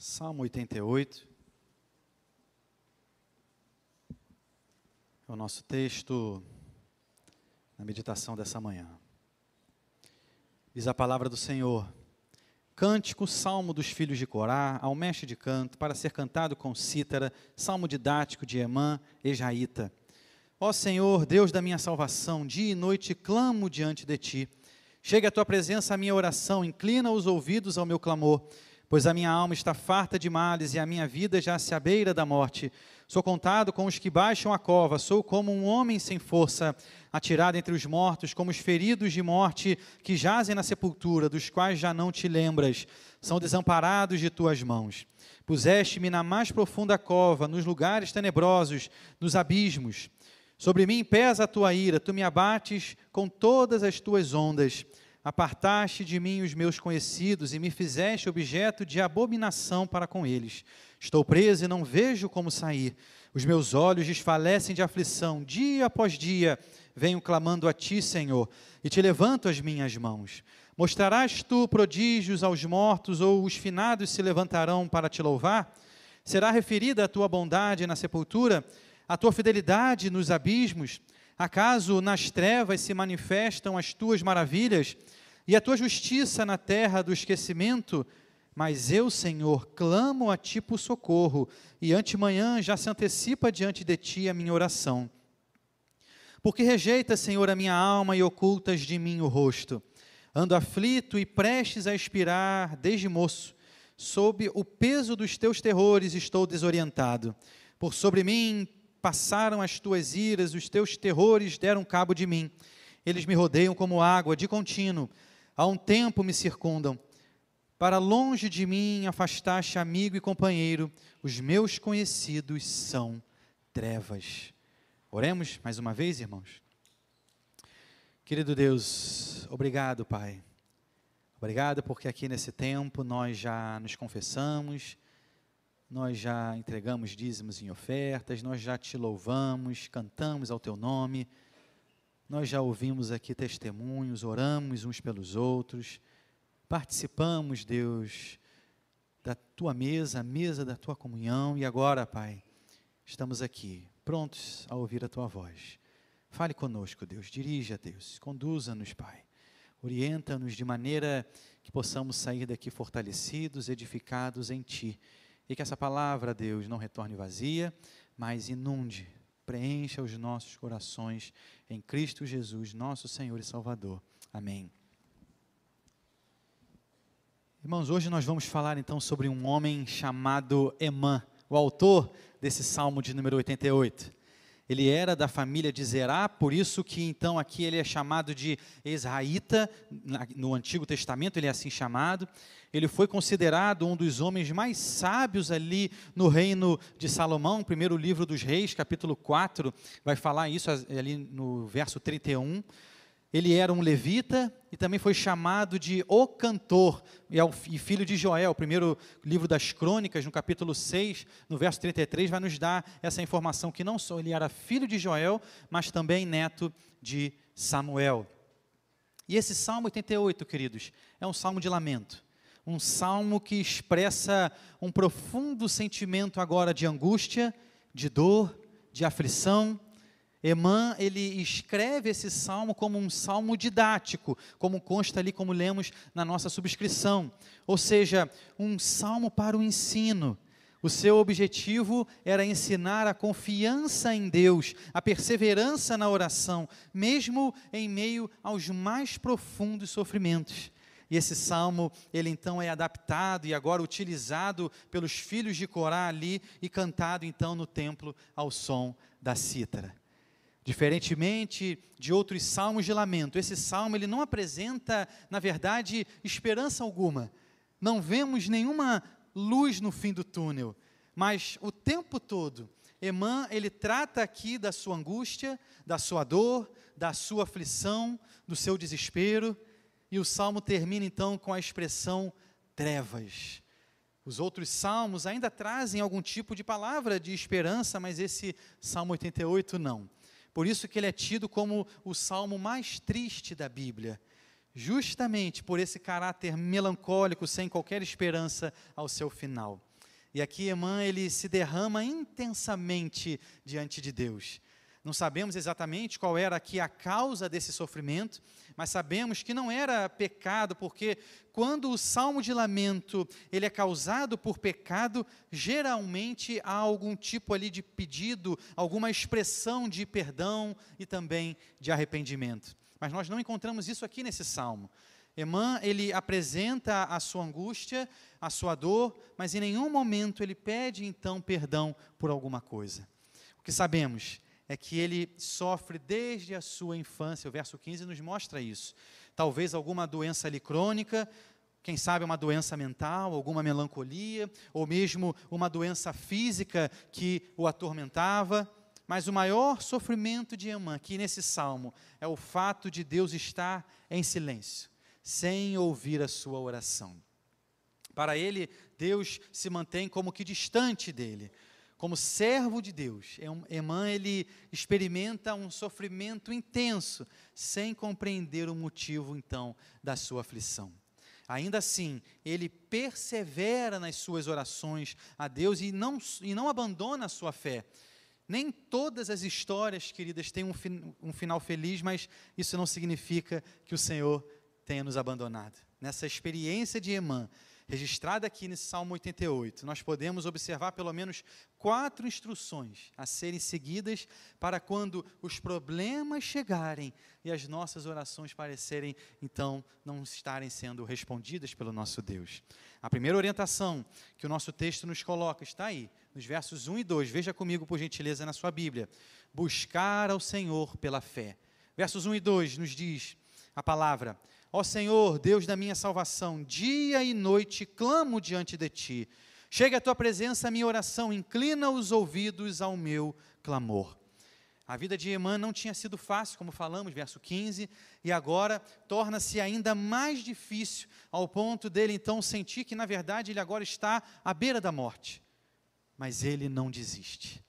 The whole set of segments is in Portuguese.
Salmo 88 é o nosso texto na meditação dessa manhã. Diz a palavra do Senhor: cântico, salmo dos filhos de Corá, ao mestre de canto, para ser cantado com cítara, salmo didático de Emã, Ezraíta. Ó Senhor, Deus da minha salvação, dia e noite clamo diante de Ti. Chega à Tua presença a minha oração, inclina os ouvidos ao meu clamor, pois a minha alma está farta de males e a minha vida já se à beira da morte. Sou contado com os que baixam a cova, sou como um homem sem força, atirado entre os mortos, como os feridos de morte que jazem na sepultura, dos quais já não te lembras, são desamparados de tuas mãos. Puseste-me na mais profunda cova, nos lugares tenebrosos, nos abismos. Sobre mim pesa a tua ira, tu me abates com todas as tuas ondas. Apartaste de mim os meus conhecidos e me fizeste objeto de abominação para com eles. Estou preso e não vejo como sair. Os meus olhos desfalecem de aflição. Dia após dia venho clamando a Ti, Senhor, e Te levanto as minhas mãos. Mostrarás Tu prodígios aos mortos, ou os finados se levantarão para Te louvar? Será referida a Tua bondade na sepultura, a Tua fidelidade nos abismos? Acaso nas trevas se manifestam as Tuas maravilhas e a Tua justiça na terra do esquecimento? Mas eu, Senhor, clamo a Ti por socorro, e antemanhã já se antecipa diante de Ti a minha oração. Porque rejeitas, Senhor, a minha alma e ocultas de mim o rosto. Ando aflito e prestes a expirar desde moço. Sob o peso dos Teus terrores estou desorientado. Por sobre mim passaram as Tuas iras, os Teus terrores deram cabo de mim. Eles me rodeiam como água, de contínuo. Há um tempo me circundam. Para longe de mim afastaste amigo e companheiro. Os meus conhecidos são trevas. Oremos mais uma vez, irmãos. Querido Deus, obrigado, Pai. Obrigado porque aqui nesse tempo nós já nos confessamos, nós já entregamos dízimos em ofertas, nós já Te louvamos, cantamos ao Teu nome, nós já ouvimos aqui testemunhos, oramos uns pelos outros, participamos, Deus, da Tua mesa, a mesa da Tua comunhão, e agora, Pai, estamos aqui, prontos a ouvir a Tua voz. Fale conosco, Deus, dirija, Deus, conduza-nos, Pai, orienta-nos de maneira que possamos sair daqui fortalecidos, edificados em Ti, e que essa palavra, Deus, não retorne vazia, mas inunde, preencha os nossos corações em Cristo Jesus, nosso Senhor e Salvador. Amém. Irmãos, hoje nós vamos falar então sobre um homem chamado Emã, o autor desse Salmo de número 88. Ele era da família de Zerá, por isso que então aqui ele é chamado de Ezraíta, no Antigo Testamento ele é assim chamado. Ele foi considerado um dos homens mais sábios ali no reino de Salomão, primeiro livro dos Reis, capítulo 4, vai falar isso ali no verso 31. Ele era um levita e também foi chamado de o cantor, e filho de Joel. O primeiro livro das Crônicas, no capítulo 6, no verso 33, vai nos dar essa informação que não só ele era filho de Joel, mas também neto de Samuel. E esse Salmo 88, queridos, é um salmo de lamento. Um salmo que expressa um profundo sentimento agora de angústia, de dor, de aflição. Emã, ele escreve esse salmo como um salmo didático, como consta ali, como lemos na nossa subscrição, ou seja, um salmo para o ensino. O seu objetivo era ensinar a confiança em Deus, a perseverança na oração, mesmo em meio aos mais profundos sofrimentos. E esse salmo, ele então é adaptado e agora utilizado pelos filhos de Corá ali e cantado então no templo ao som da cítara. Diferentemente de outros salmos de lamento, esse salmo ele não apresenta, na verdade, esperança alguma. Não vemos nenhuma luz no fim do túnel, mas o tempo todo, Emã, ele trata aqui da sua angústia, da sua dor, da sua aflição, do seu desespero, e o salmo termina então com a expressão trevas. Os outros salmos ainda trazem algum tipo de palavra de esperança, mas esse Salmo 88 não. Por isso que ele é tido como o salmo mais triste da Bíblia, justamente por esse caráter melancólico, sem qualquer esperança ao seu final. E aqui Emã, ele se derrama intensamente diante de Deus. Não sabemos exatamente qual era aqui a causa desse sofrimento, mas sabemos que não era pecado, porque quando o salmo de lamento ele é causado por pecado, geralmente há algum tipo ali de pedido, alguma expressão de perdão e também de arrependimento. Mas nós não encontramos isso aqui nesse salmo. Emã, ele apresenta a sua angústia, a sua dor, mas em nenhum momento ele pede então perdão por alguma coisa. O que sabemos é que ele sofre desde a sua infância, o verso 15 nos mostra isso. Talvez alguma doença ali crônica, quem sabe uma doença mental, alguma melancolia, ou mesmo uma doença física que o atormentava. Mas o maior sofrimento de Emã, aqui nesse salmo, é o fato de Deus estar em silêncio, sem ouvir a sua oração. Para ele, Deus se mantém como que distante dele. Como servo de Deus, Emã, ele experimenta um sofrimento intenso, sem compreender o motivo, então, da sua aflição. Ainda assim, ele persevera nas suas orações a Deus e não abandona a sua fé. Nem todas as histórias, queridas, têm um final feliz, mas isso não significa que o Senhor tenha nos abandonado. Nessa experiência de Emã, registrada aqui nesse Salmo 88, nós podemos observar pelo menos 4 instruções a serem seguidas para quando os problemas chegarem e as nossas orações parecerem, então, não estarem sendo respondidas pelo nosso Deus. A primeira orientação que o nosso texto nos coloca está aí, nos versos 1 e 2. Veja comigo, por gentileza, na sua Bíblia. Buscar ao Senhor pela fé. Versos 1 e 2 nos diz a palavra: ó Senhor, Deus da minha salvação, dia e noite clamo diante de Ti. Chega à Tua presença a minha oração, inclina os ouvidos ao meu clamor. A vida de Emã não tinha sido fácil, como falamos, verso 15, e agora torna-se ainda mais difícil, ao ponto dele então sentir que, na verdade, ele agora está à beira da morte. Mas ele não desiste.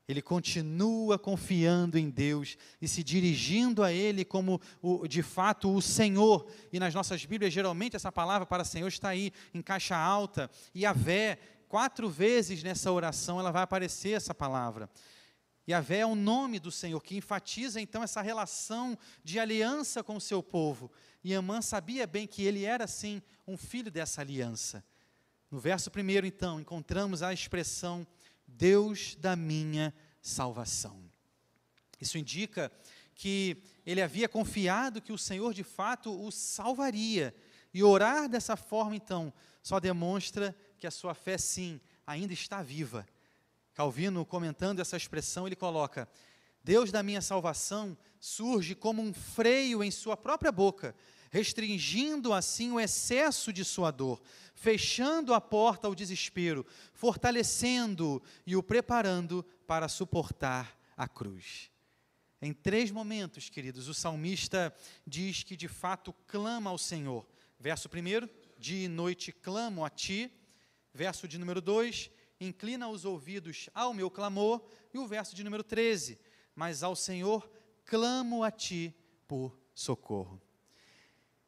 Ele continua confiando em Deus e se dirigindo a Ele como, de fato, o Senhor. E nas nossas Bíblias, geralmente, essa palavra para Senhor está aí, em caixa alta. E Yahvé, 4 vezes nessa oração, ela vai aparecer essa palavra. Yahvé é o nome do Senhor, que enfatiza, então, essa relação de aliança com o seu povo. E Emã sabia bem que ele era, sim, um filho dessa aliança. No verso 1, então, encontramos a expressão Deus da minha salvação. Isso indica que ele havia confiado que o Senhor de fato o salvaria. E orar dessa forma, então, só demonstra que a sua fé, sim, ainda está viva. Calvino, comentando essa expressão, ele coloca: Deus da minha salvação surge como um freio em sua própria boca, restringindo assim o excesso de sua dor, fechando a porta ao desespero, fortalecendo e o preparando para suportar a cruz. Em 3 momentos, queridos, o salmista diz que de fato clama ao Senhor. Verso 1, dia e noite clamo a Ti. Verso de número 2, inclina os ouvidos ao meu clamor. E o verso de número 13, mas ao Senhor clamo a Ti por socorro.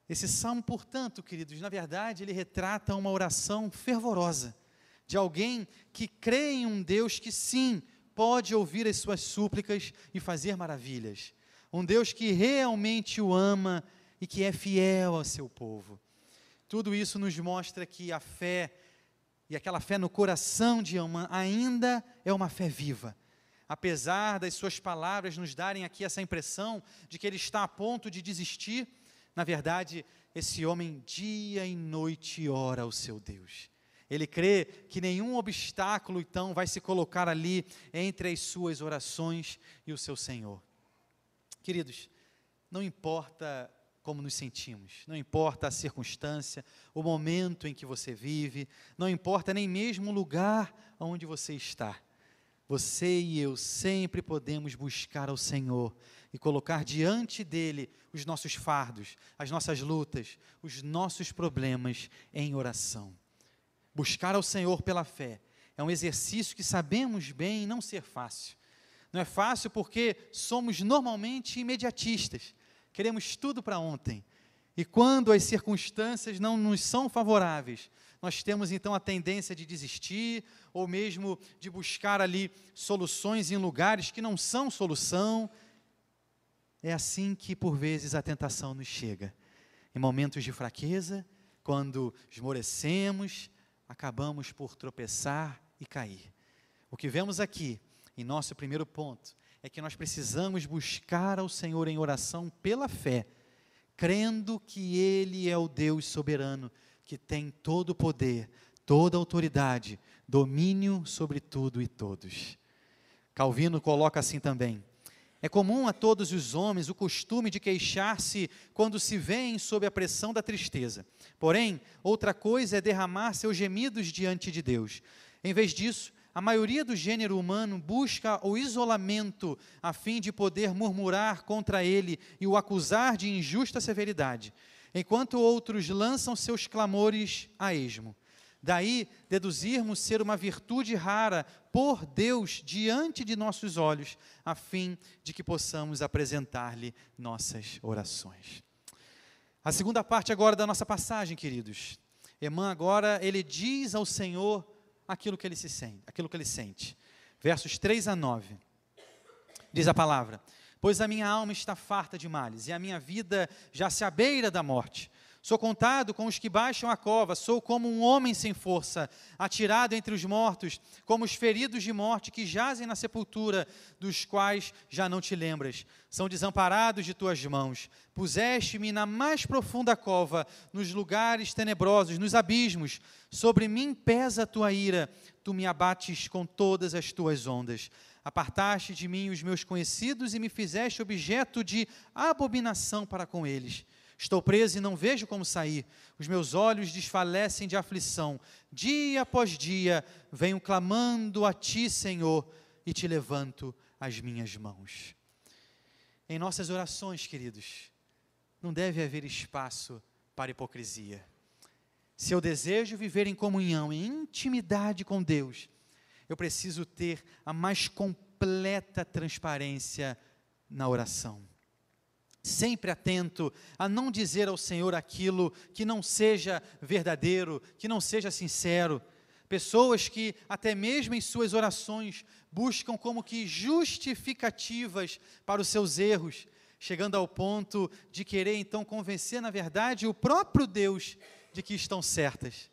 Esse salmo, portanto, queridos, na verdade, ele retrata uma oração fervorosa, de alguém que crê em um Deus que, sim, pode ouvir as suas súplicas e fazer maravilhas. Um Deus que realmente o ama e que é fiel ao seu povo. Tudo isso nos mostra que a fé, e aquela fé no coração de Emã, ainda é uma fé viva. Apesar das suas palavras nos darem aqui essa impressão de que ele está a ponto de desistir, na verdade, esse homem dia e noite ora ao seu Deus. Ele crê que nenhum obstáculo, então, vai se colocar ali entre as suas orações e o seu Senhor. Queridos, não importa como nos sentimos, não importa a circunstância, o momento em que você vive, não importa nem mesmo o lugar onde você está. Você e eu sempre podemos buscar ao Senhor e colocar diante dEle os nossos fardos, as nossas lutas, os nossos problemas em oração. Buscar ao Senhor pela fé é um exercício que sabemos bem não ser fácil. Não é fácil porque somos normalmente imediatistas, queremos tudo para ontem. E quando as circunstâncias não nos são favoráveis, nós temos então a tendência de desistir, ou mesmo de buscar ali soluções em lugares que não são solução. É assim que por vezes a tentação nos chega. Em momentos de fraqueza, quando esmorecemos, acabamos por tropeçar e cair. O que vemos aqui, em nosso primeiro ponto, é que nós precisamos buscar ao Senhor em oração pela fé, crendo que Ele é o Deus soberano, que tem todo o poder, toda a autoridade, domínio sobre tudo e todos. Calvino coloca assim também: é comum a todos os homens o costume de queixar-se quando se veem sob a pressão da tristeza. Porém, outra coisa é derramar seus gemidos diante de Deus. Em vez disso, a maioria do gênero humano busca o isolamento a fim de poder murmurar contra ele e o acusar de injusta severidade, enquanto outros lançam seus clamores a esmo. Daí, deduzirmos ser uma virtude rara por Deus diante de nossos olhos, a fim de que possamos apresentar-lhe nossas orações. A segunda parte agora da nossa passagem, queridos. Emã agora, ele diz ao Senhor aquilo que ele sente. Versos 3 a 9. Diz a palavra: pois a minha alma está farta de males, e a minha vida já se abeira da morte. Sou contado com os que baixam a cova, sou como um homem sem força, atirado entre os mortos, como os feridos de morte que jazem na sepultura, dos quais já não te lembras. São desamparados de tuas mãos. Puseste-me na mais profunda cova, nos lugares tenebrosos, nos abismos. Sobre mim pesa a tua ira, tu me abates com todas as tuas ondas. Apartaste de mim os meus conhecidos e me fizeste objeto de abominação para com eles. Estou preso e não vejo como sair, os meus olhos desfalecem de aflição. Dia após dia venho clamando a Ti, Senhor, e Te levanto as minhas mãos. Em nossas orações, queridos, não deve haver espaço para hipocrisia. Se eu desejo viver em comunhão, em intimidade com Deus, eu preciso ter a mais completa transparência na oração. Sempre atento a não dizer ao Senhor aquilo que não seja verdadeiro, que não seja sincero. Pessoas que até mesmo em suas orações buscam como que justificativas para os seus erros, chegando ao ponto de querer então convencer na verdade o próprio Deus de que estão certas.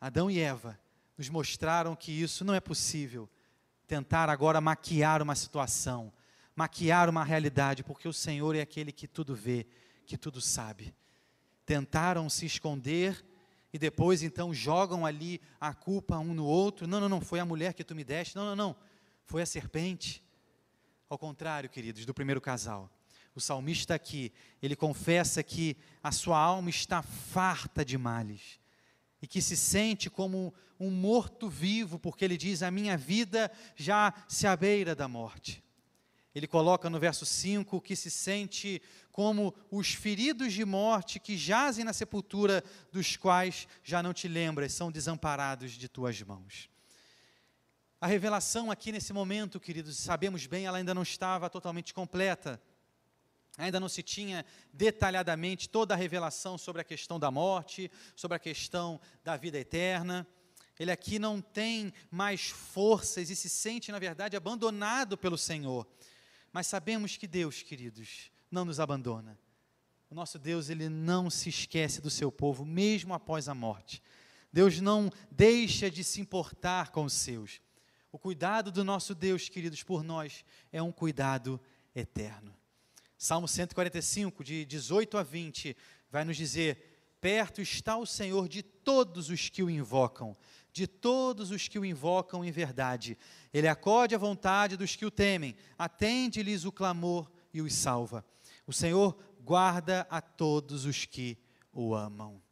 Adão e Eva nos mostraram que isso não é possível. Tentar agora maquiar uma situação, maquiar uma realidade, porque o Senhor é aquele que tudo vê, que tudo sabe. Tentaram se esconder e depois então jogam ali a culpa um no outro. Não, foi a mulher que tu me deste. Não, foi a serpente. Ao contrário, queridos, do primeiro casal. O salmista aqui, ele confessa que a sua alma está farta de males e que se sente como um morto-vivo, porque ele diz: a minha vida já se abeira da morte. Ele coloca no verso 5 que se sente como os feridos de morte que jazem na sepultura, dos quais já não te lembras, são desamparados de tuas mãos. A revelação aqui nesse momento, queridos, sabemos bem, ela ainda não estava totalmente completa. Ainda não se tinha detalhadamente toda a revelação sobre a questão da morte, sobre a questão da vida eterna. Ele aqui não tem mais forças e se sente, na verdade, abandonado pelo Senhor. Mas sabemos que Deus, queridos, não nos abandona. O nosso Deus, Ele não se esquece do seu povo, mesmo após a morte. Deus não deixa de se importar com os seus. O cuidado do nosso Deus, queridos, por nós, é um cuidado eterno. Salmo 145, de 18 a 20, vai nos dizer: perto está o Senhor de todos os que o invocam, de todos os que o invocam em verdade. Ele acode à vontade dos que o temem, atende-lhes o clamor e os salva. O Senhor guarda a todos os que o amam.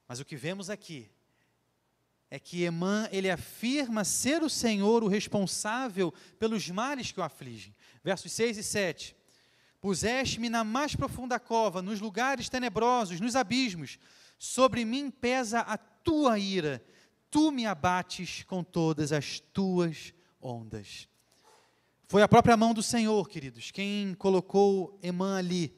Mas o que vemos aqui é que Emã, ele afirma ser o Senhor o responsável pelos males que o afligem. Versos 6 e 7. Puseste-me na mais profunda cova, nos lugares tenebrosos, nos abismos. Sobre mim pesa a tua ira. Tu me abates com todas as tuas ondas. Foi a própria mão do Senhor, queridos, quem colocou Emã ali,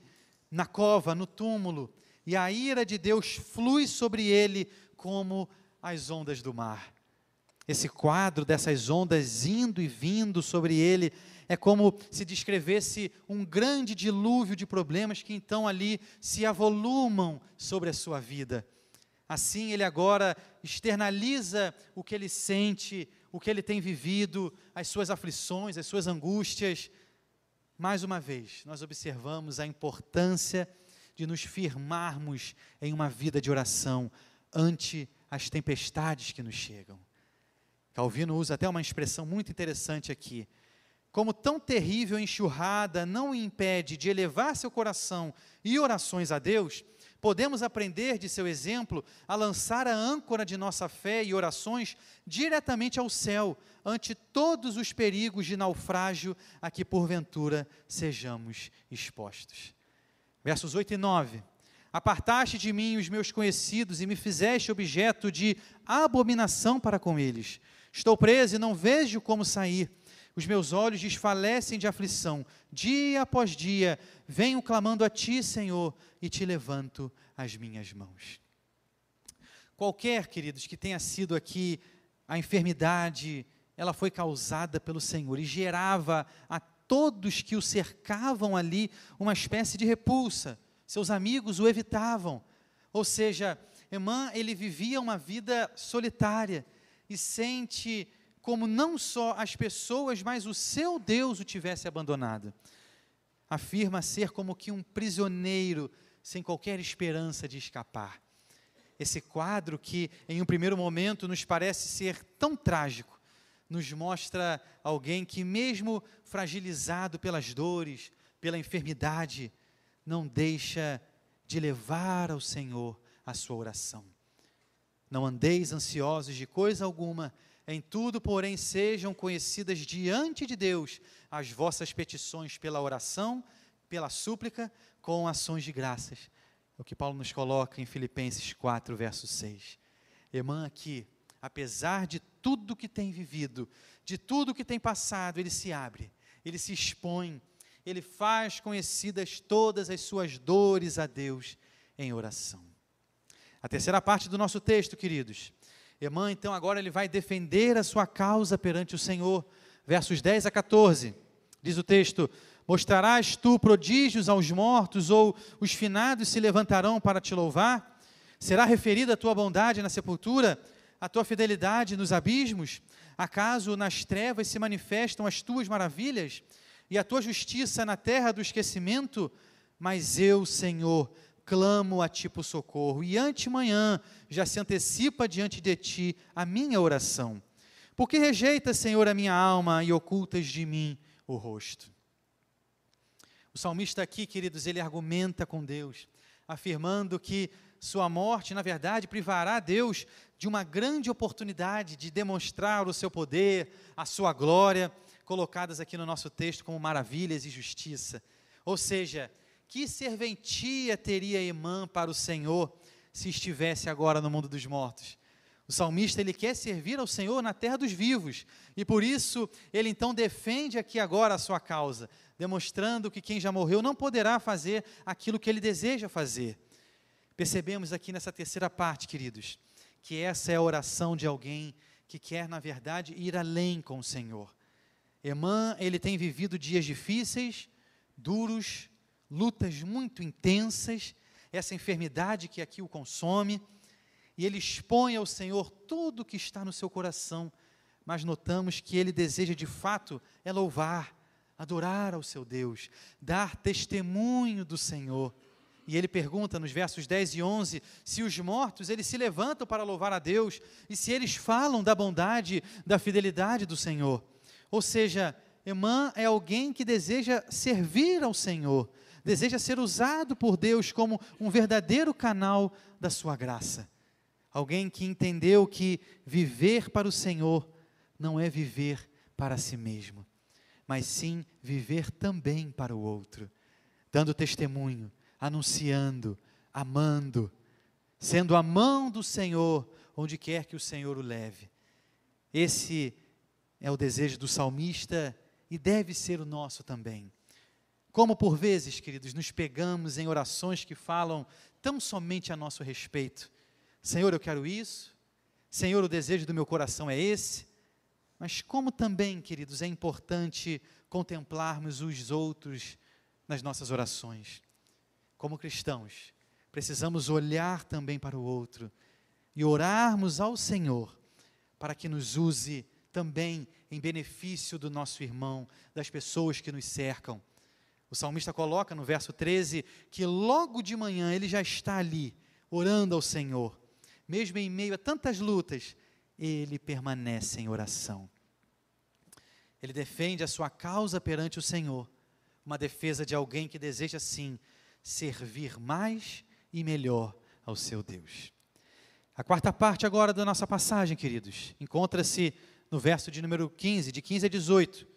na cova, no túmulo. E a ira de Deus flui sobre ele como as ondas do mar. Esse quadro dessas ondas indo e vindo sobre ele é como se descrevesse um grande dilúvio de problemas que então ali se avolumam sobre a sua vida. Assim, ele agora externaliza o que ele sente, o que ele tem vivido, as suas aflições, as suas angústias. Mais uma vez, nós observamos a importância de nos firmarmos em uma vida de oração ante as tempestades que nos chegam. Calvino usa até uma expressão muito interessante aqui. Como tão terrível enxurrada não o impede de elevar seu coração e orações a Deus, podemos aprender de seu exemplo a lançar a âncora de nossa fé e orações diretamente ao céu, ante todos os perigos de naufrágio a que porventura sejamos expostos. Versos 8 e 9. Apartaste de mim os meus conhecidos e me fizeste objeto de abominação para com eles. Estou preso e não vejo como sair. Os meus olhos desfalecem de aflição. Dia após dia, venho clamando a Ti, Senhor, e Te levanto as minhas mãos. Qualquer, queridos, que tenha sido aqui a enfermidade, ela foi causada pelo Senhor e gerava a todos que o cercavam ali uma espécie de repulsa. Seus amigos o evitavam. Ou seja, Emã, ele vivia uma vida solitária e sente como não só as pessoas, mas o seu Deus o tivesse abandonado. Afirma ser como que um prisioneiro sem qualquer esperança de escapar. Esse quadro que, em um primeiro momento, nos parece ser tão trágico, nos mostra alguém que, mesmo fragilizado pelas dores, pela enfermidade, não deixa de levar ao Senhor a sua oração. Não andeis ansiosos de coisa alguma, em tudo, porém, sejam conhecidas diante de Deus as vossas petições pela oração, pela súplica, com ações de graças. É o que Paulo nos coloca em Filipenses 4, verso 6. Emã aqui, apesar de tudo que tem vivido, de tudo que tem passado, ele se abre, ele se expõe, ele faz conhecidas todas as suas dores a Deus em oração. A terceira parte do nosso texto, queridos. Emã, então, agora ele vai defender a sua causa perante o Senhor. Versos 10 a 14, diz o texto: mostrarás tu prodígios aos mortos, ou os finados se levantarão para te louvar? Será referida a tua bondade na sepultura, a tua fidelidade nos abismos? Acaso nas trevas se manifestam as tuas maravilhas, e a tua justiça na terra do esquecimento? Mas eu, Senhor, clamo a ti por socorro, e antemanhã já se antecipa diante de ti a minha oração. Porque rejeitas, Senhor, a minha alma e ocultas de mim o rosto? O salmista aqui, queridos, ele argumenta com Deus, afirmando que sua morte, na verdade, privará Deus de uma grande oportunidade de demonstrar o seu poder, a sua glória, colocadas aqui no nosso texto como maravilhas e justiça. Ou seja, que serventia teria Emã para o Senhor se estivesse agora no mundo dos mortos? O salmista, ele quer servir ao Senhor na terra dos vivos, e por isso ele então defende aqui agora a sua causa, demonstrando que quem já morreu não poderá fazer aquilo que ele deseja fazer. Percebemos aqui nessa terceira parte, queridos, que essa é a oração de alguém que quer, na verdade, ir além com o Senhor. Emã, ele tem vivido dias difíceis, duros, lutas muito intensas, essa enfermidade que aqui o consome, e ele expõe ao Senhor tudo o que está no seu coração, mas notamos que ele deseja de fato é louvar, adorar ao seu Deus, dar testemunho do Senhor. E ele pergunta nos versos 10 e 11, se os mortos, eles se levantam para louvar a Deus, e se eles falam da bondade, da fidelidade do Senhor. Ou seja, Emã é alguém que deseja servir ao Senhor, deseja ser usado por Deus como um verdadeiro canal da sua graça. Alguém que entendeu que viver para o Senhor não é viver para si mesmo, mas sim viver também para o outro, dando testemunho, anunciando, amando, sendo a mão do Senhor onde quer que o Senhor o leve. Esse é o desejo do salmista e deve ser o nosso também. Como por vezes, queridos, nos pegamos em orações que falam tão somente a nosso respeito, Senhor, eu quero isso. Senhor, o desejo do meu coração é esse. Mas como também, queridos, é importante contemplarmos os outros nas nossas orações. Como cristãos, precisamos olhar também para o outro e orarmos ao Senhor para que nos use também em benefício do nosso irmão, das pessoas que nos cercam. O salmista coloca no verso 13 que logo de manhã ele já está ali, orando ao Senhor. Mesmo em meio a tantas lutas, ele permanece em oração. Ele defende a sua causa perante o Senhor, uma defesa de alguém que deseja, sim, servir mais e melhor ao seu Deus. A quarta parte agora da nossa passagem, queridos, encontra-se no verso de número 15, de 15 a 18,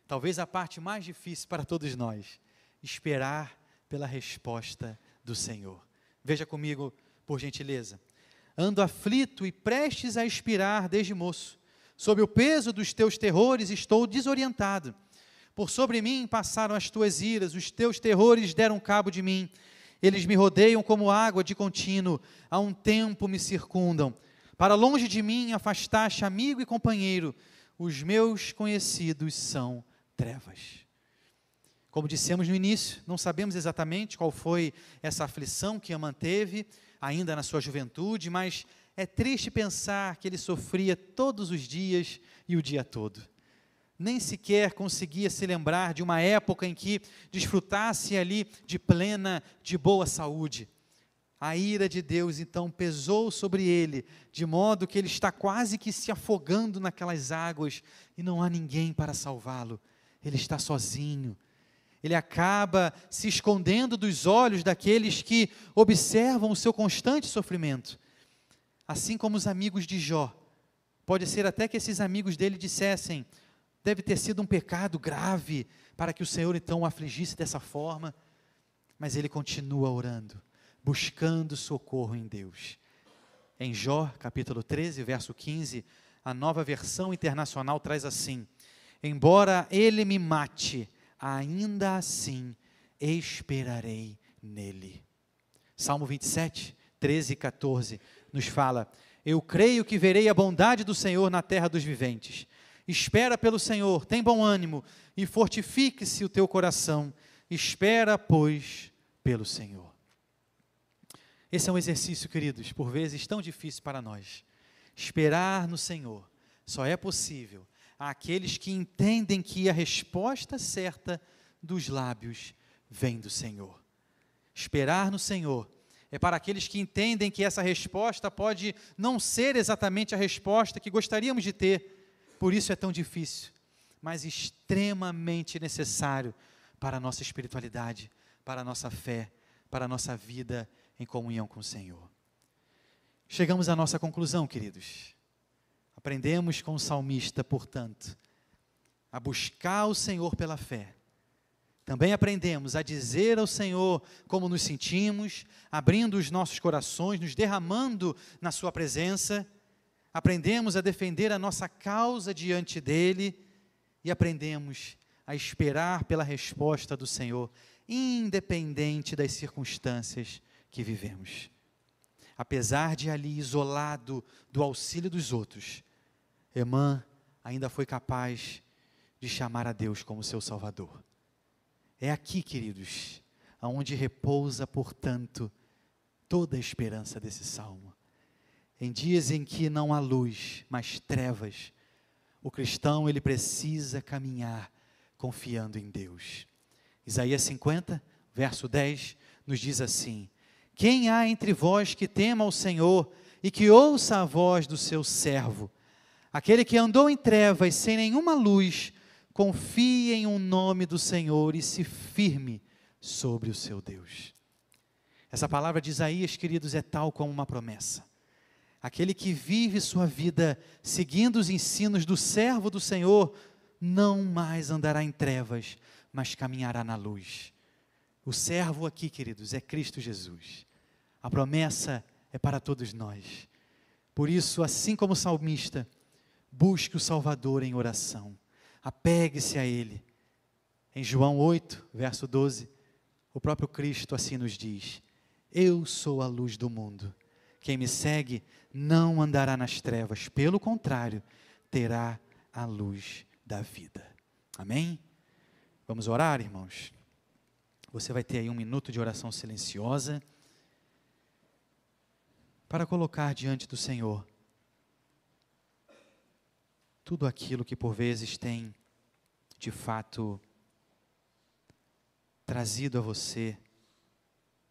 talvez a parte mais difícil para todos nós, esperar pela resposta do Senhor. Veja comigo, por gentileza. Ando aflito e prestes a expirar desde moço. Sob o peso dos teus terrores estou desorientado. Por sobre mim passaram as tuas iras, os teus terrores deram cabo de mim. Eles me rodeiam como água de contínuo, há um tempo me circundam. Para longe de mim afastaste amigo e companheiro, os meus conhecidos são trevas. Como dissemos no início, não sabemos exatamente qual foi essa aflição que a manteve, ainda na sua juventude, mas é triste pensar que ele sofria todos os dias e o dia todo. Nem sequer conseguia se lembrar de uma época em que desfrutasse ali de boa saúde. A ira de Deus então pesou sobre ele, de modo que ele está quase que se afogando naquelas águas e não há ninguém para salvá-lo. Ele está sozinho. Ele acaba se escondendo dos olhos daqueles que observam o seu constante sofrimento. Assim como os amigos de Jó. Pode ser até que esses amigos dele dissessem: deve ter sido um pecado grave para que o Senhor então o afligisse dessa forma. Mas ele continua orando, buscando socorro em Deus. Em Jó, capítulo 13, verso 15, a Nova Versão Internacional traz assim: embora ele me mate, ainda assim esperarei nele. Salmo 27, 13 e 14, nos fala: eu creio que verei a bondade do Senhor na terra dos viventes. Espera pelo Senhor, tem bom ânimo, e fortifique-se o teu coração. Espera, pois, pelo Senhor. Esse é um exercício, queridos, por vezes tão difícil para nós. Esperar no Senhor só é possível àqueles que entendem que a resposta certa dos lábios vem do Senhor. Esperar no Senhor é para aqueles que entendem que essa resposta pode não ser exatamente a resposta que gostaríamos de ter, por isso é tão difícil, mas extremamente necessário para a nossa espiritualidade, para a nossa fé, para a nossa vida em comunhão com o Senhor. Chegamos à nossa conclusão, queridos. Aprendemos com o salmista, portanto, a buscar o Senhor pela fé. Também aprendemos a dizer ao Senhor como nos sentimos, abrindo os nossos corações, nos derramando na sua presença. Aprendemos a defender a nossa causa diante dEle e aprendemos a esperar pela resposta do Senhor, independente das circunstâncias que vivemos. Apesar de ali isolado do auxílio dos outros, Emã ainda foi capaz de chamar a Deus como seu Salvador. É aqui, queridos, aonde repousa, portanto, toda a esperança desse salmo. Em dias em que não há luz, mas trevas, o cristão ele precisa caminhar confiando em Deus. Isaías 50, verso 10, nos diz assim: quem há entre vós que tema ao Senhor e que ouça a voz do seu servo? Aquele que andou em trevas sem nenhuma luz, confie em um nome do Senhor e se firme sobre o seu Deus. Essa palavra de Isaías, queridos, é tal como uma promessa. Aquele que vive sua vida seguindo os ensinos do servo do Senhor, não mais andará em trevas, mas caminhará na luz. O servo aqui, queridos, é Cristo Jesus. A promessa é para todos nós. Por isso, assim como o salmista, busque o Salvador em oração. Apegue-se a Ele. Em João 8, verso 12, o próprio Cristo assim nos diz: eu sou a luz do mundo. Quem me segue não andará nas trevas, pelo contrário, terá a luz da vida. Amém? Vamos orar, irmãos? Você vai ter aí 1 minuto de oração silenciosa para colocar diante do Senhor tudo aquilo que por vezes tem, de fato, trazido a você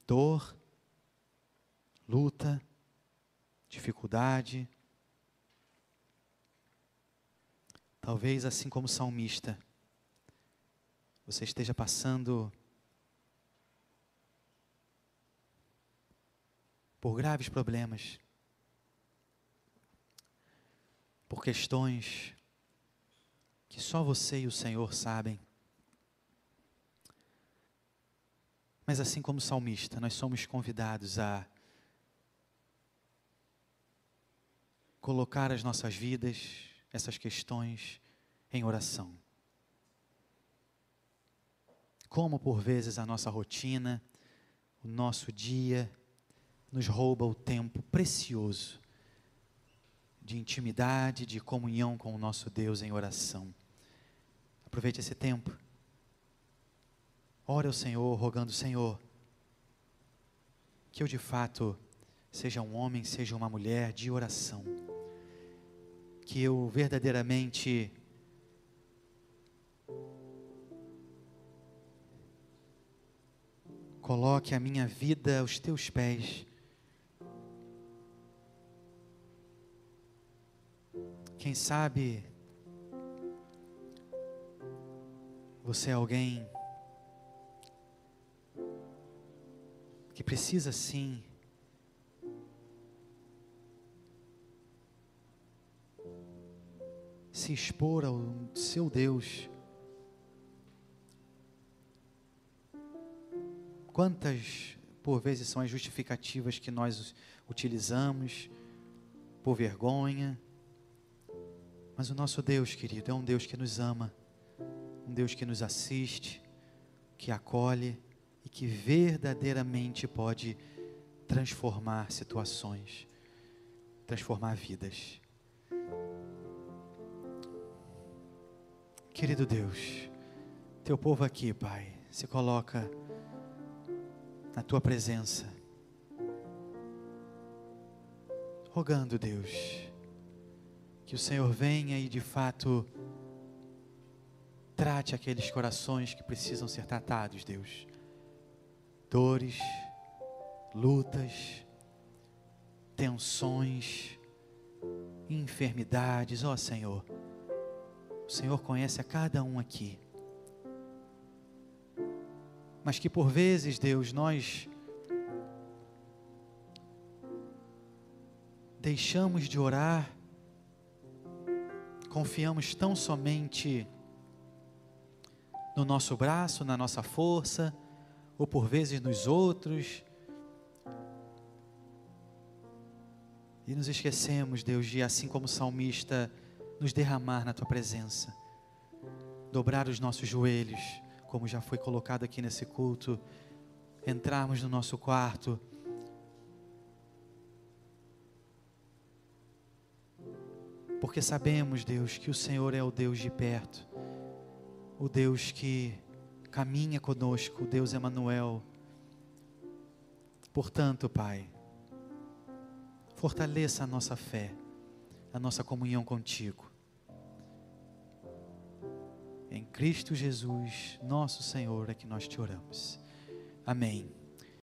dor, luta, dificuldade. Talvez assim como o salmista, você esteja passando por graves problemas, por questões que só você e o Senhor sabem. Mas assim como o salmista, nós somos convidados a colocar as nossas vidas, essas questões, em oração. Como por vezes a nossa rotina, o nosso dia, nos rouba o tempo precioso de intimidade, de comunhão com o nosso Deus em oração. Aproveite esse tempo. Ore ao Senhor, rogando: Senhor, que eu de fato seja um homem, seja uma mulher de oração. Que eu verdadeiramente coloque a minha vida aos teus pés. Quem sabe você é alguém que precisa sim se expor ao seu Deus. Quantas, por vezes, são as justificativas que nós utilizamos por vergonha, mas o nosso Deus, querido, é um Deus que nos ama, um Deus que nos assiste, que acolhe e que verdadeiramente pode transformar situações, transformar vidas. Querido Deus, teu povo aqui, Pai, se coloca na tua presença, rogando, Deus, que o Senhor venha e de fato trate aqueles corações que precisam ser tratados, Deus. Dores, lutas, tensões, enfermidades, ó Senhor. O Senhor conhece a cada um aqui. Mas que por vezes, Deus, nós deixamos de orar, confiamos tão somente no nosso braço, na nossa força, ou por vezes nos outros, e nos esquecemos, Deus, de, assim como o salmista, nos derramar na tua presença, dobrar os nossos joelhos, como já foi colocado aqui nesse culto, entrarmos no nosso quarto, porque sabemos, Deus, que o Senhor é o Deus de perto, o Deus que caminha conosco, o Deus Emanuel. Portanto, Pai, fortaleça a nossa fé, a nossa comunhão contigo. Em Cristo Jesus, nosso Senhor, é que nós te oramos. Amém.